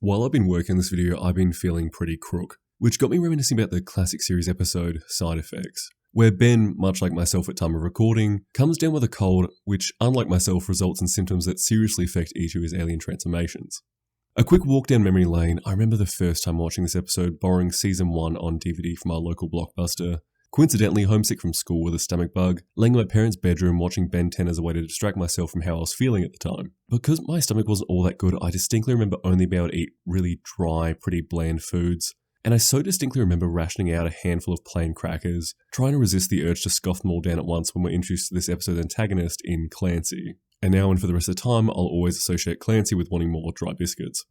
While I've been working on this video, I've been feeling pretty crook, which got me reminiscing about the classic series episode, Side Effects, where Ben, much like myself at time of recording, comes down with a cold which, unlike myself, results in symptoms that seriously affect each of his alien transformations. A quick walk down memory lane, I remember the first time watching this episode borrowing Season 1 on DVD from our local Blockbuster, coincidentally homesick from school with a stomach bug, laying in my parents' bedroom watching Ben 10 as a way to distract myself from how I was feeling at the time. Because my stomach wasn't all that good, I distinctly remember only being able to eat really dry, pretty bland foods. And I so distinctly remember rationing out a handful of plain crackers, trying to resist the urge to scoff them all down at once when we're introduced to this episode's antagonist in Clancy. And now and for the rest of the time, I'll always associate Clancy with wanting more dry biscuits.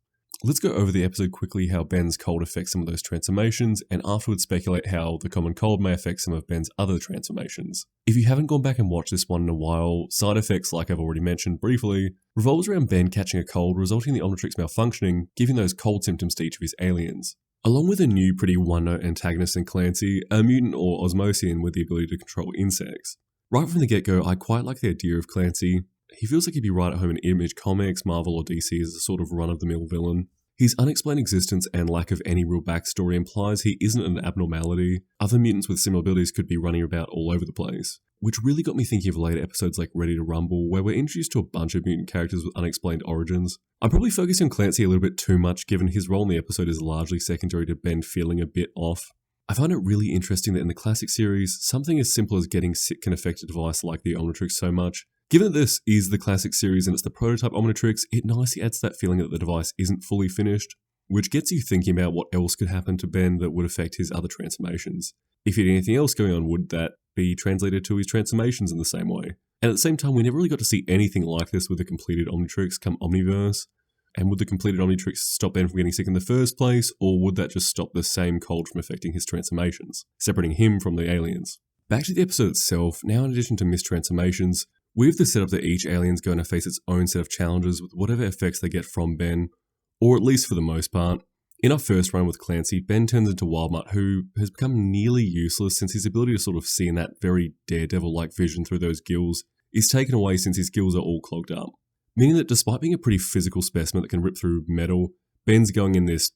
Let's go over the episode quickly, how Ben's cold affects some of those transformations, and afterwards speculate how the common cold may affect some of Ben's other transformations. If you haven't gone back and watched this one in a while, Side Effects, like I've already mentioned briefly, revolves around Ben catching a cold, resulting in the Omnitrix malfunctioning, giving those cold symptoms to each of his aliens. Along with a new pretty one-note antagonist in Clancy, a mutant or Osmosian with the ability to control insects. Right from the get-go, I quite like the idea of Clancy. He feels like he'd be right at home in Image Comics, Marvel or DC as a sort of run-of-the-mill villain. His unexplained existence and lack of any real backstory implies he isn't an abnormality. Other mutants with similar abilities could be running about all over the place. Which really got me thinking of later episodes like Ready to Rumble, where we're introduced to a bunch of mutant characters with unexplained origins. I'm probably focusing on Clancy a little bit too much, given his role in the episode is largely secondary to Ben feeling a bit off. I find it really interesting that in the classic series, something as simple as getting sick can affect a device like the Omnitrix so much. Given that this is the classic series and it's the prototype Omnitrix, it nicely adds to that feeling that the device isn't fully finished, which gets you thinking about what else could happen to Ben that would affect his other transformations. If he had anything else going on, would that be translated to his transformations in the same way? And at the same time, we never really got to see anything like this with the completed Omnitrix come omniverse. And would the completed Omnitrix stop Ben from getting sick in the first place, or would that just stop the same cold from affecting his transformations, separating him from the aliens? Back to the episode itself, now in addition to missed transformations, we have the setup that each alien's going to face its own set of challenges with whatever effects they get from Ben, or at least for the most part. In our first run with Clancy, Ben turns into Wildmutt, who has become nearly useless since his ability to sort of see in that very Daredevil-like vision through those gills is taken away since his gills are all clogged up. Meaning that despite being a pretty physical specimen that can rip through metal, Ben's going in this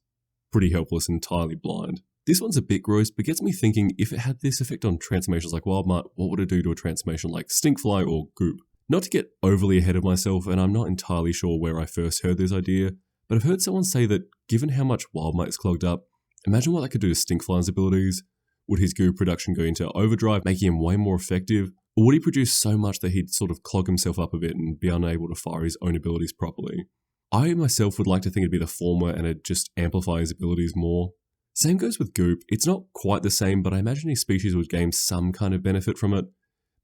pretty helpless and entirely blind. This one's a bit gross, but gets me thinking, if it had this effect on transformations like Wildmutt, what would it do to a transformation like Stinkfly or Goop? Not to get overly ahead of myself, and I'm not entirely sure where I first heard this idea, but I've heard someone say that given how much Wildmutt is clogged up, imagine what that could do to Stinkfly's abilities. Would his goo production go into overdrive, making him way more effective? Or would he produce so much that he'd sort of clog himself up a bit and be unable to fire his own abilities properly? I myself would like to think it'd be the former and it'd just amplify his abilities more. Same goes with Goop. It's not quite the same, but I imagine his species would gain some kind of benefit from it.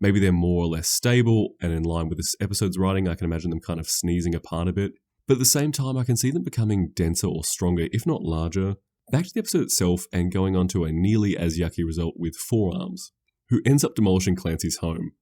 Maybe they're more or less stable, and in line with this episode's writing, I can imagine them kind of sneezing apart a bit. But at the same time, I can see them becoming denser or stronger, if not larger. Back to the episode itself, and going on to a nearly as yucky result with Forearms, who ends up demolishing Clancy's home.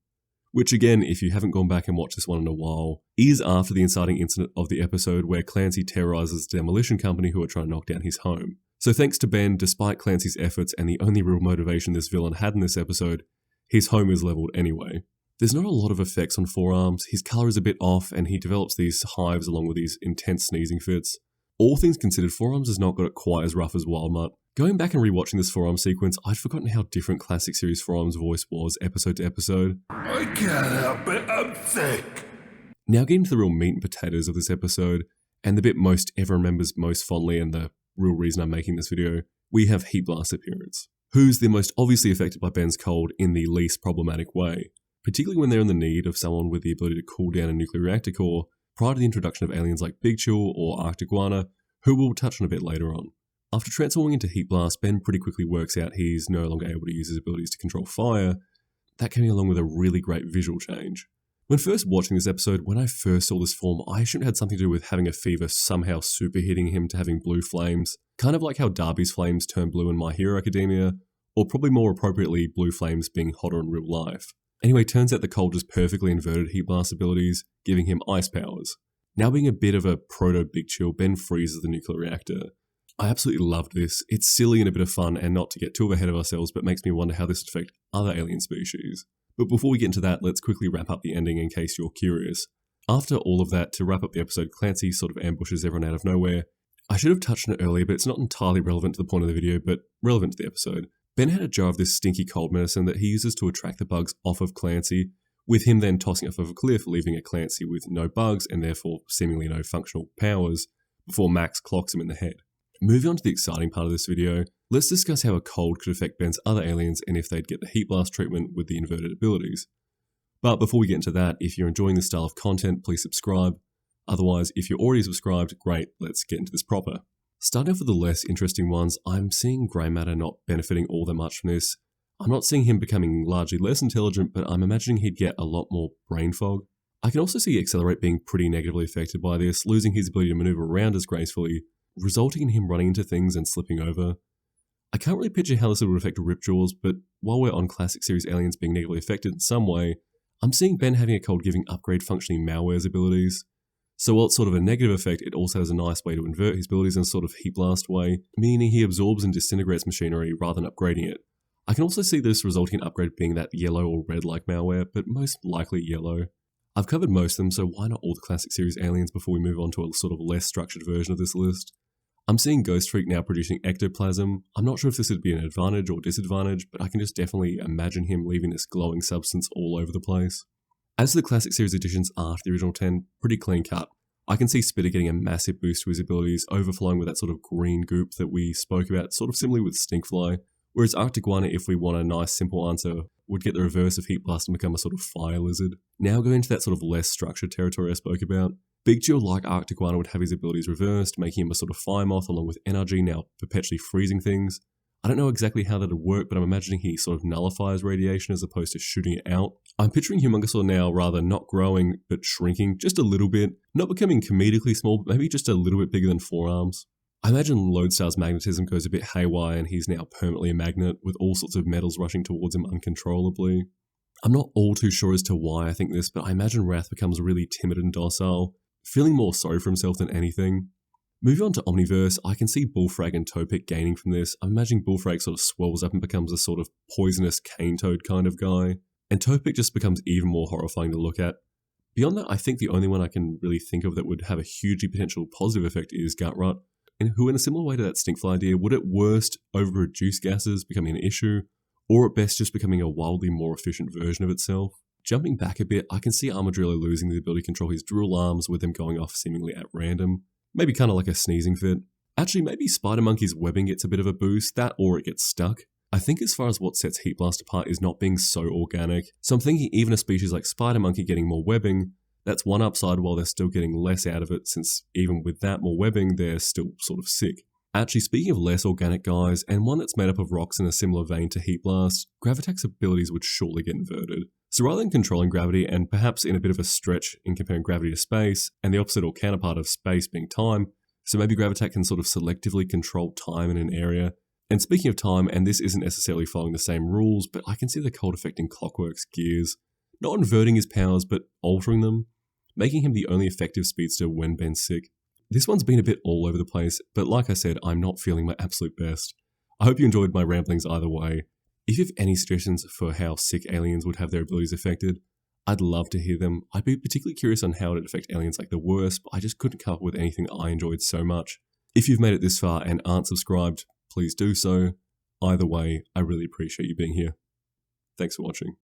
Which again, if you haven't gone back and watched this one in a while, is after the inciting incident of the episode where Clancy terrorizes the demolition company who are trying to knock down his home. So thanks to Ben, despite Clancy's efforts and the only real motivation this villain had in this episode, his home is leveled anyway. There's not a lot of effects on Forearms, his colour is a bit off, and he develops these hives along with these intense sneezing fits. All things considered, Forearms has not got it quite as rough as Wildmutt. Going back and rewatching this Forearms sequence, I'd forgotten how different classic series Forearms' voice was episode to episode. I can't help it, I'm sick. Now getting to the real meat and potatoes of this episode, and the bit most ever remembers most fondly and the real reason I'm making this video, we have Heatblast's appearance, who's the most obviously affected by Ben's cold in the least problematic way, particularly when they're in the need of someone with the ability to cool down a nuclear reactor core prior to the introduction of aliens like Big Chill or Arctiguana, who we'll touch on a bit later on. After transforming into Heatblast, Ben pretty quickly works out he's no longer able to use his abilities to control fire, that coming along with a really great visual change. When first watching this episode, when I first saw this form, I assumed it had something to do with having a fever somehow superheating him to having blue flames, kind of like how Darby's flames turn blue in My Hero Academia, or probably more appropriately, blue flames being hotter in real life. Anyway, turns out the cold just perfectly inverted Heatblast's abilities, giving him ice powers. Now being a bit of a proto-Big Chill, Ben freezes the nuclear reactor. I absolutely loved this. It's silly and a bit of fun, and not to get too ahead of ourselves, but makes me wonder how this would affect other alien species. But before we get into that, let's quickly wrap up the ending in case you're curious. After all of that, to wrap up the episode, Clancy sort of ambushes everyone out of nowhere, I should have touched on it earlier, but it's not entirely relevant to the point of the video, but relevant to the episode. Ben had a jar of this stinky cold medicine that he uses to attract the bugs off of Clancy, with him then tossing it off of a cliff, leaving a Clancy with no bugs and therefore seemingly no functional powers, before Max clocks him in the head. Moving on to the exciting part of this video, let's discuss how a cold could affect Ben's other aliens and if they'd get the heatblast treatment with the inverted abilities. But before we get into that, if you're enjoying this style of content, please subscribe. Otherwise, if you're already subscribed, great, let's get into this proper. Starting off with the less interesting ones, I'm seeing grey matter not benefiting all that much from this. I'm not seeing him becoming largely less intelligent, but I'm imagining he'd get a lot more brain fog. I can also see Accelerate being pretty negatively affected by this, losing his ability to maneuver around as gracefully, resulting in him running into things and slipping over. I can't really picture how this would affect Ripjaws, but while we're on classic series aliens being negatively affected in some way, I'm seeing Ben having a cold giving upgrade functioning malware's abilities. So while it's sort of a negative effect, it also has a nice way to invert his abilities in a sort of heatblast way, meaning he absorbs and disintegrates machinery rather than upgrading it. I can also see this resulting in upgrade being that yellow or red-like malware, but most likely yellow. I've covered most of them, so why not all the classic series aliens before we move on to a sort of less structured version of this list? I'm seeing Ghost Freak now producing ectoplasm. I'm not sure if this would be an advantage or disadvantage, but I can just definitely imagine him leaving this glowing substance all over the place. As for the classic series additions after the original 10, pretty clean cut. I can see Spitter getting a massive boost to his abilities, overflowing with that sort of green goop that we spoke about, sort of similarly with Stinkfly, whereas Arctiguana, if we want a nice simple answer, would get the reverse of Heatblast and become a sort of fire lizard. Now going into that sort of less structured territory I spoke about, Big Geo like Arctiguana would have his abilities reversed, making him a sort of fire moth along with NRG now perpetually freezing things. I don't know exactly how that would work, but I'm imagining he sort of nullifies radiation as opposed to shooting it out. I'm picturing Humongousaur now rather not growing, but shrinking just a little bit, not becoming comedically small, but maybe just a little bit bigger than forearms. I imagine Lodestar's magnetism goes a bit haywire and he's now permanently a magnet with all sorts of metals rushing towards him uncontrollably. I'm not all too sure as to why I think this, but I imagine Wrath becomes really timid and docile, feeling more sorry for himself than anything. Moving on to Omniverse, I can see Bullfrag and Topic gaining from this. I'm imagining Bullfrag sort of swells up and becomes a sort of poisonous cane toad kind of guy, and Topic just becomes even more horrifying to look at. Beyond that, I think the only one I can really think of that would have a hugely potential positive effect is Gutrot, and who in a similar way to that Stinkfly idea would at worst overproduce gases, becoming an issue, or at best just becoming a wildly more efficient version of itself. Jumping back a bit, I can see Armadillo losing the ability to control his drill arms with them going off seemingly at random. Maybe kind of like a sneezing fit. Actually, maybe Spider Monkey's webbing gets a bit of a boost, that or it gets stuck. I think as far as what sets Heatblast apart is not being so organic, so I'm thinking even a species like Spider Monkey getting more webbing, that's one upside while they're still getting less out of it, since even with that more webbing, they're still sort of sick. Actually, speaking of less organic guys, and one that's made up of rocks in a similar vein to Heatblast, Gravitac's abilities would surely get inverted. So rather than controlling gravity, and perhaps in a bit of a stretch in comparing gravity to space, and the opposite or counterpart of space being time, so maybe Gravitac can sort of selectively control time in an area. And speaking of time, and this isn't necessarily following the same rules, but I can see the cold affecting Clockwork's gears, not inverting his powers, but altering them, making him the only effective speedster when Ben's sick. This one's been a bit all over the place, but like I said, I'm not feeling my absolute best. I hope you enjoyed my ramblings either way. If you have any suggestions for how sick aliens would have their abilities affected, I'd love to hear them. I'd be particularly curious on how it would affect aliens like the worst, but I just couldn't come up with anything I enjoyed so much. If you've made it this far and aren't subscribed, please do so. Either way, I really appreciate you being here. Thanks for watching.